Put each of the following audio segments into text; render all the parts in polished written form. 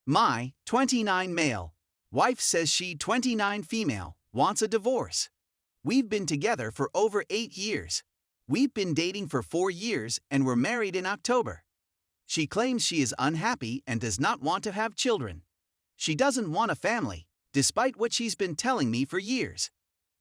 My 29 male. Wife says she 29 female, wants a divorce. We've been together for over 8 years. We've been dating for 4 years and were married in October. She claims she is unhappy and does not want to have children. She doesn't want a family, despite what she's been telling me for years.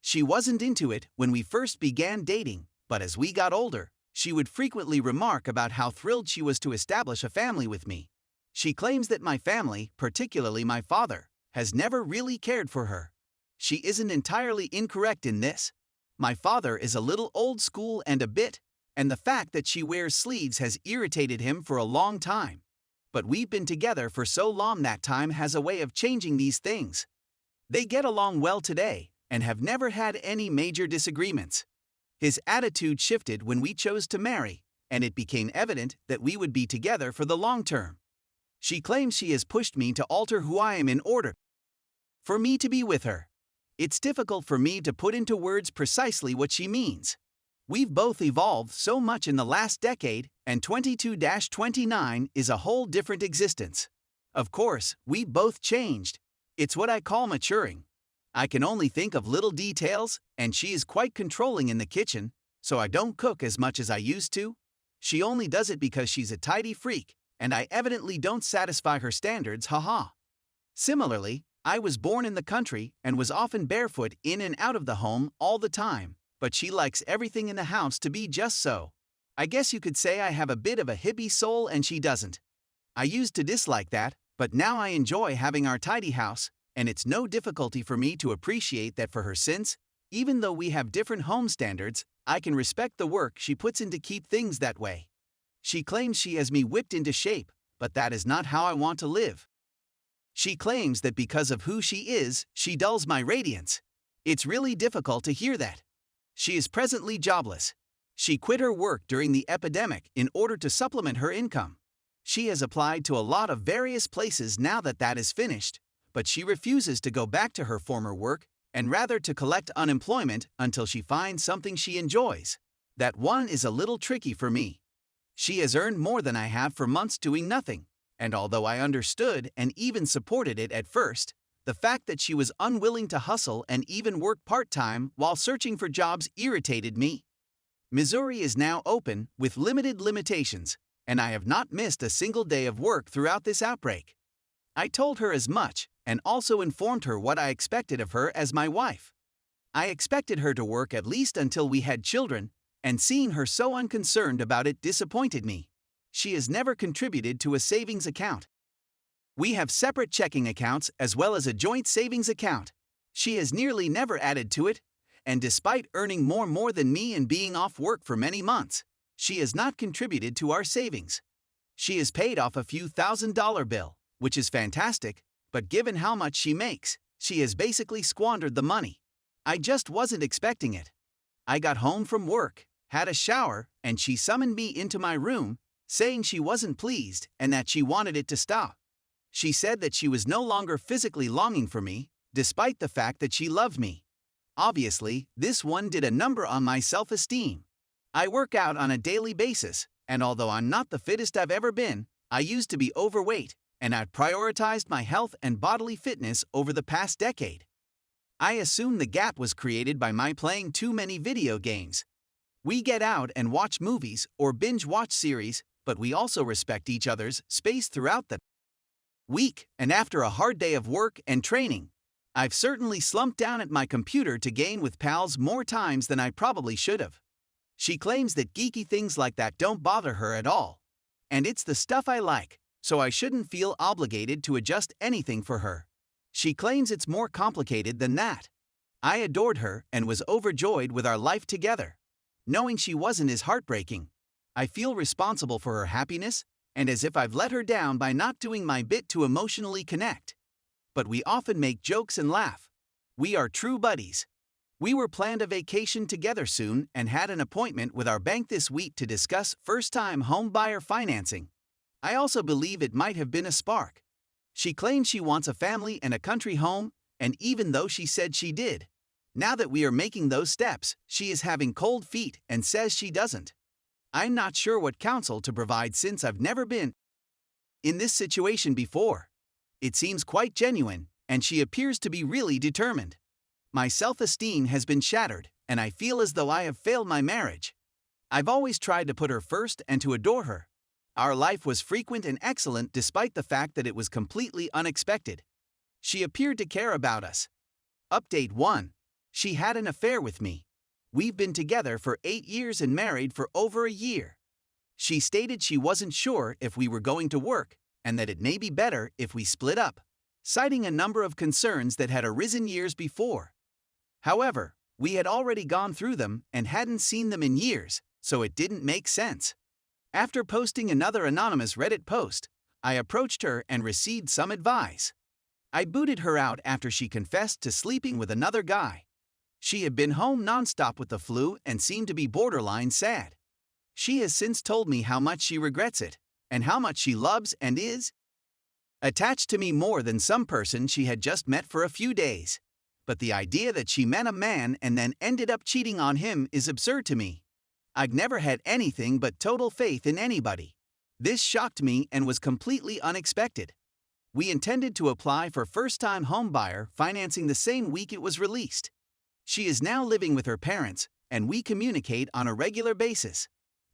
She wasn't into it when we first began dating, but as we got older, she would frequently remark about how thrilled she was to establish a family with me. She claims that my family, particularly my father, has never really cared for her. She isn't entirely incorrect in this. My father is a little old school and the fact that she wears sleeves has irritated him for a long time. But we've been together for so long that time has a way of changing these things. They get along well today and have never had any major disagreements. His attitude shifted when we chose to marry, and it became evident that we would be together for the long term. She claims she has pushed me to alter who I am in order for me to be with her. It's difficult for me to put into words precisely what she means. We've both evolved so much in the last decade, and 22-29 is a whole different existence. Of course, we both changed. It's what I call maturing. I can only think of little details, and she is quite controlling in the kitchen, so I don't cook as much as I used to. She only does it because she's a tidy freak, and I evidently don't satisfy her standards, haha. Similarly, I was born in the country and was often barefoot in and out of the home all the time, but she likes everything in the house to be just so. I guess you could say I have a bit of a hippie soul and she doesn't. I used to dislike that, but now I enjoy having our tidy house, and it's no difficulty for me to appreciate that for her since, even though we have different home standards, I can respect the work she puts in to keep things that way. She claims she has me whipped into shape, but that is not how I want to live. She claims that because of who she is, she dulls my radiance. It's really difficult to hear that. She is presently jobless. She quit her work during the epidemic in order to supplement her income. She has applied to a lot of various places now that that is finished, but she refuses to go back to her former work and rather to collect unemployment until she finds something she enjoys. That one is a little tricky for me. She has earned more than I have for months doing nothing, and although I understood and even supported it at first, the fact that she was unwilling to hustle and even work part-time while searching for jobs irritated me. Missouri is now open with limited limitations, and I have not missed a single day of work throughout this outbreak. I told her as much and also informed her what I expected of her as my wife. I expected her to work at least until we had children, and seeing her so unconcerned about it disappointed me. She has never contributed to a savings account. We have separate checking accounts as well as a joint savings account. She has nearly never added to it, and despite earning more than me and being off work for many months, she has not contributed to our savings. She has paid off a few $1,000 bill, which is fantastic, but given how much she makes, she has basically squandered the money. I just wasn't expecting it. I got home from work, had a shower, and she summoned me into my room, saying she wasn't pleased and that she wanted it to stop. She said that she was no longer physically longing for me, despite the fact that she loved me. Obviously, this one did a number on my self-esteem. I work out on a daily basis, and although I'm not the fittest I've ever been, I used to be overweight, and I've prioritized my health and bodily fitness over the past decade. I assume the gap was created by my playing too many video games. We get out and watch movies or binge-watch series, but we also respect each other's space throughout the week, and after a hard day of work and training, I've certainly slumped down at my computer to game with pals more times than I probably should have. She claims that geeky things like that don't bother her at all, and it's the stuff I like, so I shouldn't feel obligated to adjust anything for her. She claims it's more complicated than that. I adored her and was overjoyed with our life together. Knowing she wasn't is heartbreaking. I feel responsible for her happiness, and as if I've let her down by not doing my bit to emotionally connect. But we often make jokes and laugh. We are true buddies. We were planned a vacation together soon and had an appointment with our bank this week to discuss first-time home buyer financing. I also believe it might have been a spark. She claims she wants a family and a country home, and even though she said she did, now that we are making those steps, she is having cold feet and says she doesn't. I'm not sure what counsel to provide since I've never been in this situation before. It seems quite genuine, and she appears to be really determined. My self-esteem has been shattered, and I feel as though I have failed my marriage. I've always tried to put her first and to adore her. Our life was frequent and excellent despite the fact that it was completely unexpected. She appeared to care about us. Update 1. She had an affair with me. We've been together for 8 years and married for over a year. She stated she wasn't sure if we were going to work, and that it may be better if we split up, citing a number of concerns that had arisen years before. However, we had already gone through them and hadn't seen them in years, so it didn't make sense. After posting another anonymous Reddit post, I approached her and received some advice. I booted her out after she confessed to sleeping with another guy. She had been home nonstop with the flu and seemed to be borderline sad. She has since told me how much she regrets it, and how much she loves and is attached to me more than some person she had just met for a few days. But the idea that she met a man and then ended up cheating on him is absurd to me. I've never had anything but total faith in anybody. This shocked me and was completely unexpected. We intended to apply for first-time homebuyer financing the same week it was released. She is now living with her parents, and we communicate on a regular basis.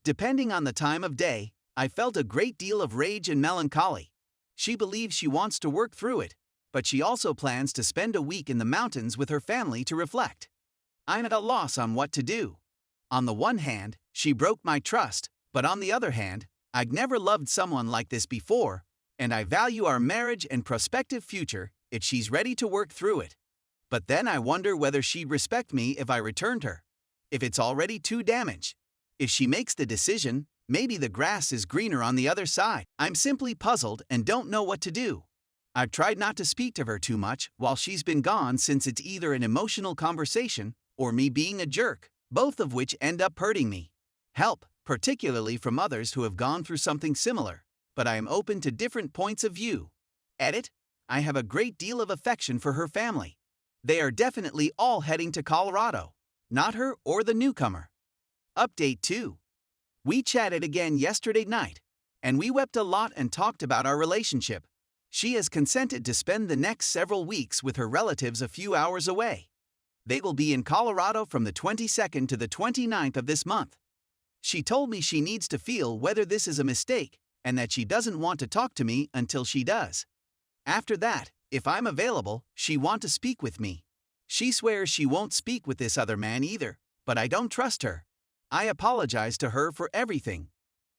Depending on the time of day, I felt a great deal of rage and melancholy. She believes she wants to work through it, but she also plans to spend a week in the mountains with her family to reflect. I'm at a loss on what to do. On the one hand, she broke my trust, but on the other hand, I've never loved someone like this before, and I value our marriage and prospective future if she's ready to work through it. But then I wonder whether she'd respect me if I returned her. If it's already too damaged. If she makes the decision, maybe the grass is greener on the other side. I'm simply puzzled and don't know what to do. I've tried not to speak to her too much while she's been gone, since it's either an emotional conversation or me being a jerk, both of which end up hurting me. Help, particularly from others who have gone through something similar, but I am open to different points of view. Edit: I have a great deal of affection for her family. They are definitely all heading to Colorado, not her or the newcomer. Update 2. We chatted again yesterday night, and we wept a lot and talked about our relationship. She has consented to spend the next several weeks with her relatives a few hours away. They will be in Colorado from the 22nd to the 29th of this month. She told me she needs to feel whether this is a mistake, and that she doesn't want to talk to me until she does. After that, if I'm available, she wants to speak with me. She swears she won't speak with this other man either, but I don't trust her. I apologize to her for everything.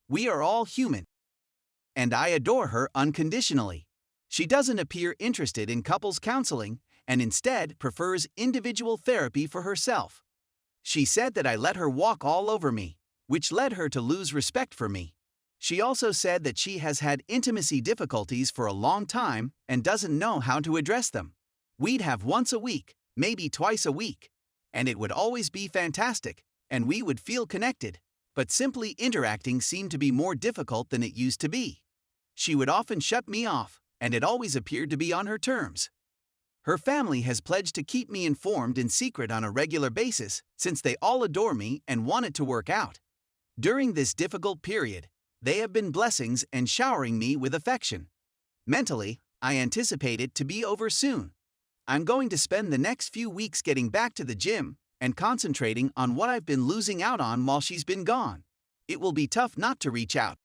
We are all human, and I adore her unconditionally. She doesn't appear interested in couples counseling and instead prefers individual therapy for herself. She said that I let her walk all over me, which led her to lose respect for me. She also said that she has had intimacy difficulties for a long time and doesn't know how to address them. We'd have once a week, maybe twice a week, and it would always be fantastic, and we would feel connected, but simply interacting seemed to be more difficult than it used to be. She would often shut me off, and it always appeared to be on her terms. Her family has pledged to keep me informed in secret on a regular basis, since they all adore me and want it to work out. During this difficult period, they have been blessings and showering me with affection. Mentally, I anticipate it to be over soon. I'm going to spend the next few weeks getting back to the gym and concentrating on what I've been losing out on while she's been gone. It will be tough not to reach out,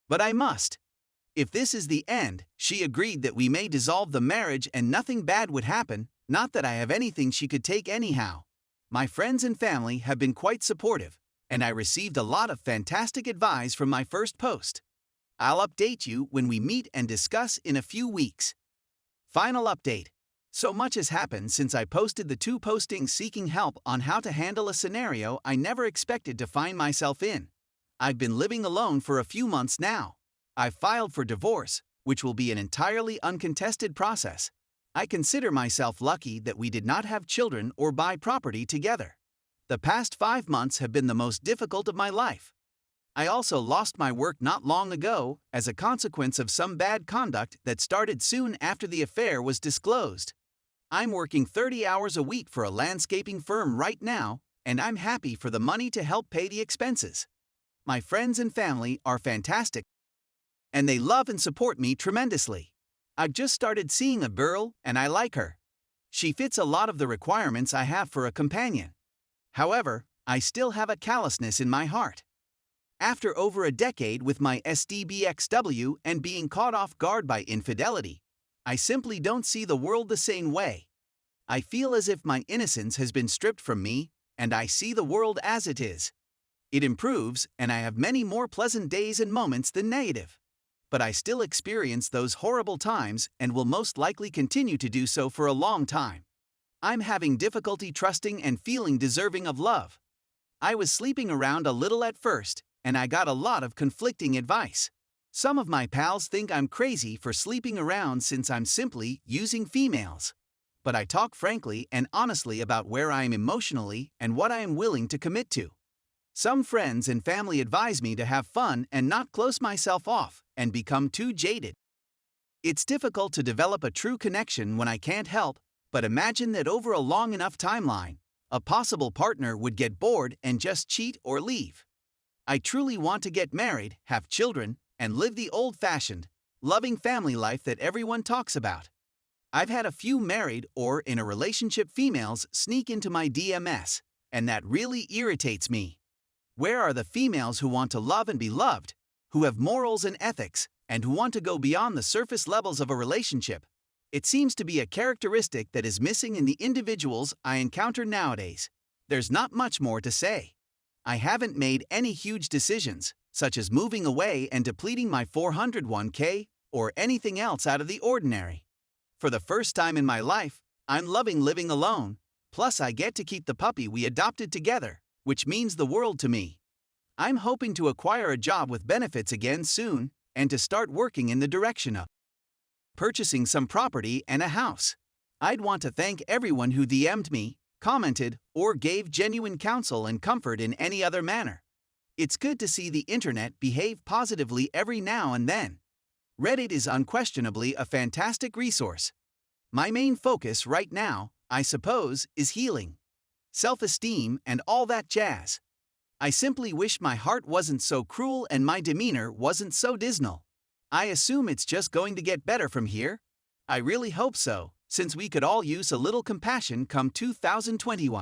but I must. If this is the end, she agreed that we may dissolve the marriage and nothing bad would happen, not that I have anything she could take anyhow. My friends and family have been quite supportive, and I received a lot of fantastic advice from my first post. I'll update you when we meet and discuss in a few weeks. Final update. So much has happened since I posted the 2 postings seeking help on how to handle a scenario I never expected to find myself in. I've been living alone for a few months now. I've filed for divorce, which will be an entirely uncontested process. I consider myself lucky that we did not have children or buy property together. The past 5 months have been the most difficult of my life. I also lost my work not long ago as a consequence of some bad conduct that started soon after the affair was disclosed. I'm working 30 hours a week for a landscaping firm right now, and I'm happy for the money to help pay the expenses. My friends and family are fantastic, and they love and support me tremendously. I've just started seeing a girl and I like her. She fits a lot of the requirements I have for a companion. However, I still have a callousness in my heart. After over a decade with my SDBXW and being caught off guard by infidelity, I simply don't see the world the same way. I feel as if my innocence has been stripped from me, and I see the world as it is. It improves, and I have many more pleasant days and moments than negative. But I still experience those horrible times and will most likely continue to do so for a long time. I'm having difficulty trusting and feeling deserving of love. I was sleeping around a little at first, and I got a lot of conflicting advice. Some of my pals think I'm crazy for sleeping around since I'm simply using females. But I talk frankly and honestly about where I am emotionally and what I am willing to commit to. Some friends and family advise me to have fun and not close myself off and become too jaded. It's difficult to develop a true connection when I can't help but imagine that over a long enough timeline, a possible partner would get bored and just cheat or leave. I truly want to get married, have children, and live the old-fashioned, loving family life that everyone talks about. I've had a few married or in a relationship females sneak into my DMs, and that really irritates me. Where are the females who want to love and be loved, who have morals and ethics, and who want to go beyond the surface levels of a relationship? It seems to be a characteristic that is missing in the individuals I encounter nowadays. There's not much more to say. I haven't made any huge decisions, such as moving away and depleting my 401k, or anything else out of the ordinary. For the first time in my life, I'm loving living alone, plus I get to keep the puppy we adopted together, which means the world to me. I'm hoping to acquire a job with benefits again soon, and to start working in the direction of purchasing some property and a house. I'd want to thank everyone who DM'd me, commented, or gave genuine counsel and comfort in any other manner. It's good to see the internet behave positively every now and then. Reddit is unquestionably a fantastic resource. My main focus right now, I suppose, is healing, self-esteem, and all that jazz. I simply wish my heart wasn't so cruel and my demeanor wasn't so dismal. I assume it's just going to get better from here. I really hope so, since we could all use a little compassion come 2021.